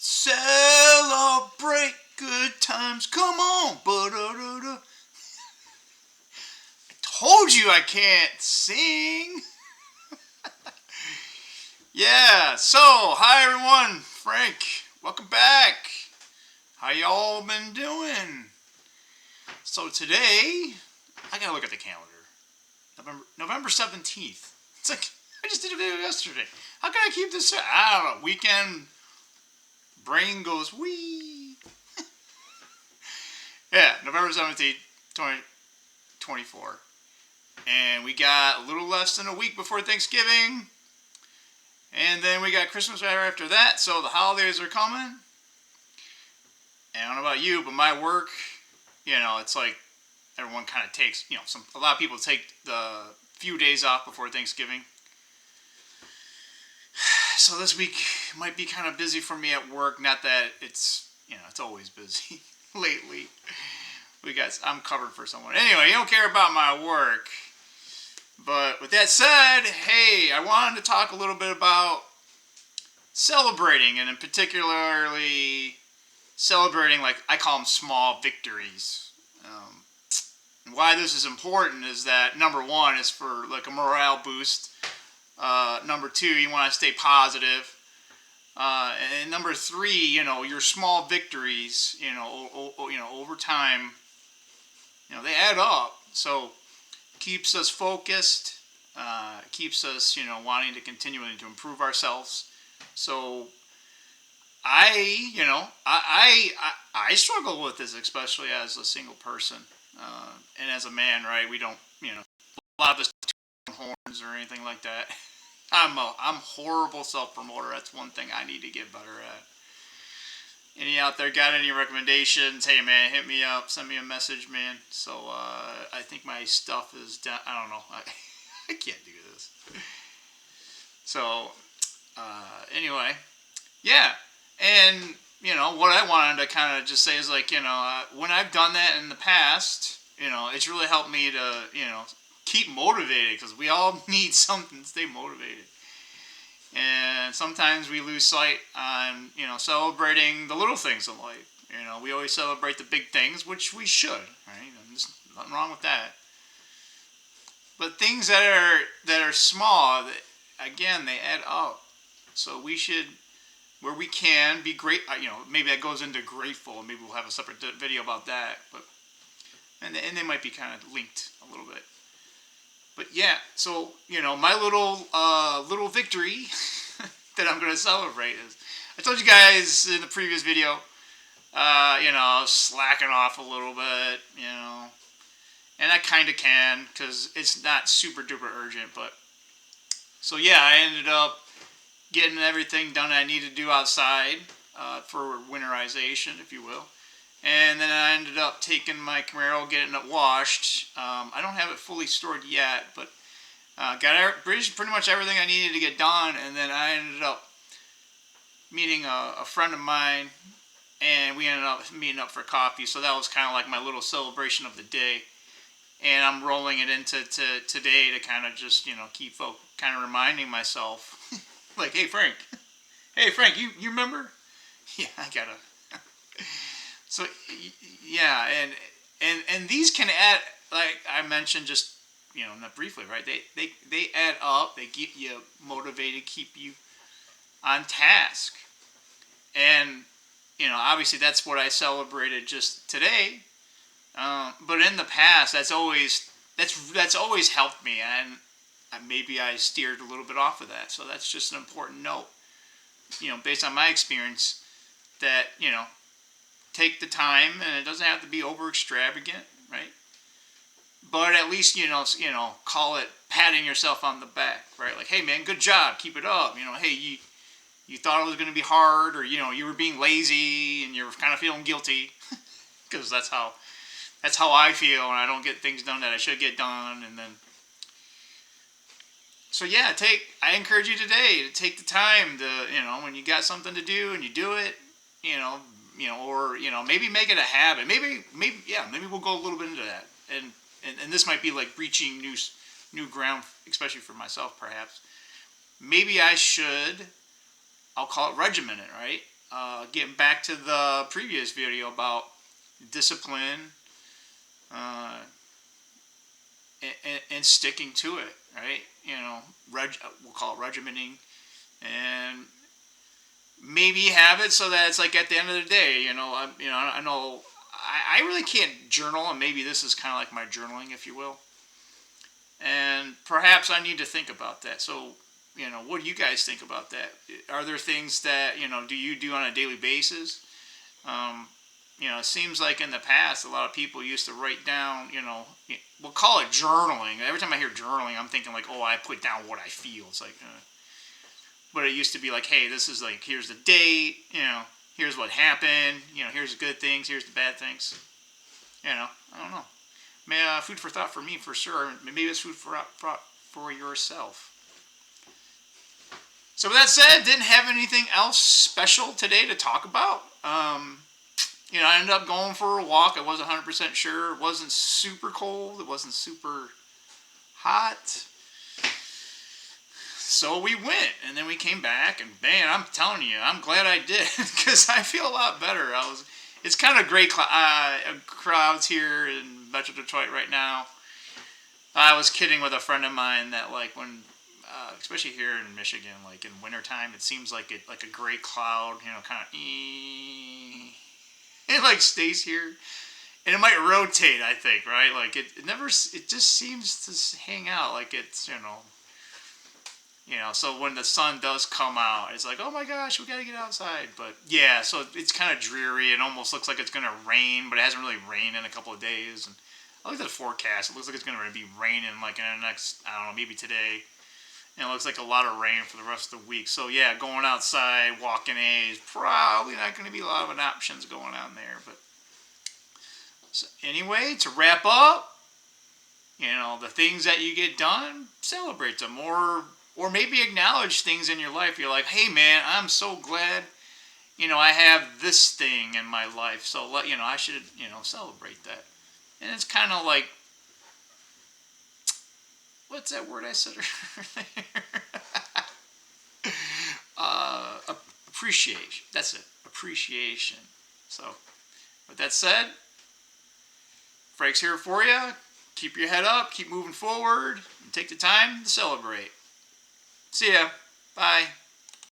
Celebrate good times. Come on. Ba-da-da-da. I told you I can't sing. Yeah, so, hi everyone. Frank, welcome back. How y'all been doing? So today, I gotta look at the calendar. November 17th. It's like, I just did a video yesterday. How can I keep this? I don't know. Weekend brain goes wee. Yeah, November 17th, 2024. And we got a little less than a week before Thanksgiving. And then we got Christmas right after that. So the holidays are coming. And I don't know about you, but my work, it's like everyone kind of takes, a lot of people take the few days off before Thanksgiving. So this week might be kind of busy for me at work. Not that it's, it's always busy lately. I'm covered for someone. Anyway, you don't care about my work. But with that said, hey, I wanted to talk a little bit about celebrating, and in particularly celebrating, like I call them small victories. And why this is important is that number one is for like a morale boost. Number two, you want to stay positive. And number three, your small victories, over time, they add up. So keeps us focused, keeps us, wanting to continually to improve ourselves. So I struggle with this, especially as a single person, and as a man, right? We don't, a lot of us horns or anything like that. I'm horrible self-promoter. That's one thing I need to get better at. Any out there got any recommendations? Hey man, hit me up, send me a message, man. So I think my stuff is done. I don't know. I can't do this. So anyway, yeah. And what I wanted to kind of just say is like, when I've done that in the past, it's really helped me to, keep motivated, because we all need something to stay motivated. And sometimes we lose sight on, celebrating the little things in life. We always celebrate the big things, which we should, right? There's nothing wrong with that. But things that are small, again, they add up. So we should, where we can, be great. Maybe that goes into grateful. Maybe we'll have a separate video about that. But and they might be kind of linked a little bit. But yeah, so my little victory that I'm going to celebrate is, I told you guys in the previous video, I was slacking off a little bit, and I kind of can, because it's not super duper urgent. But so yeah, I ended up getting everything done I needed to do outside for winterization, if you will. And then I ended up taking my Camaro, getting it washed. I don't have it fully stored yet, but got pretty much everything I needed to get done. And then I ended up meeting a friend of mine, and we ended up meeting up for coffee. So that was kind of like my little celebration of the day. And I'm rolling it into today to kind of just, keep kind of reminding myself, like, hey Frank, you remember? Yeah, I gotta. So yeah, and these can add, like I mentioned just, not briefly, right? They add up. They get you motivated, keep you on task. And obviously that's what I celebrated just today. But in the past, that's always helped me, and maybe I steered a little bit off of that. So that's just an important note, based on my experience, that take the time, and it doesn't have to be over extravagant, right? But at least call it patting yourself on the back, right? Like, hey man, good job, keep it up. Hey, you thought it was going to be hard, or you were being lazy and you're kind of feeling guilty, because that's how I feel when I don't get things done that I should get done. And then so yeah, I encourage you today to take the time to, when you got something to do and you do it, or maybe make it a habit. Maybe we'll go a little bit into that. And this might be like reaching new ground, especially for myself, perhaps. Maybe I'll call it regimented, right? getting back to the previous video about discipline, uh, and sticking to it, right? We'll call it regimenting, and maybe have it so that it's like at the end of the day, I know I really can't journal, and maybe this is kind of like my journaling, if you will. And perhaps I need to think about that. So, what do you guys think about that? Are there things that, do you do on a daily basis? Um, it seems like in the past, a lot of people used to write down, we'll call it journaling. Every time I hear journaling, I'm thinking like, oh, I put down what I feel. It's like, but it used to be like, hey, this is like, here's the date, here's what happened, here's the good things, here's the bad things. I don't know. Food for thought for me, for sure. Maybe it's food for thought for yourself. So with that said, didn't have anything else special today to talk about. I ended up going for a walk. I wasn't 100% sure. It wasn't super cold. It wasn't super hot. So we went, and then we came back, and man, I'm telling you, I'm glad I did, because I feel a lot better. It's kind of great crowds here in Metro Detroit right now. I was kidding with a friend of mine that like when, especially here in Michigan, like in wintertime, it seems like a gray cloud, kind of, it like stays here, and it might rotate. I think, right? Like it never, it just seems to hang out. Like it's, so when the sun does come out, it's like, oh my gosh, we gotta get outside. But yeah, so it's kind of dreary. It almost looks like it's gonna rain, but it hasn't really rained in a couple of days. And I looked at the forecast. It looks like it's gonna be raining like in the next, I don't know, maybe today. And it looks like a lot of rain for the rest of the week. So yeah, going outside, walking is probably not gonna be a lot of options going on there. But so anyway, to wrap up, the things that you get done, celebrate them, or maybe acknowledge things in your life. You're like, hey man, I'm so glad, I have this thing in my life. So I should, celebrate that. And it's kind of like, what's that word I said earlier? Appreciation. That's it. Appreciation. So, with that said, Frank's here for you. Keep your head up. Keep moving forward. And take the time to celebrate. See ya. Bye.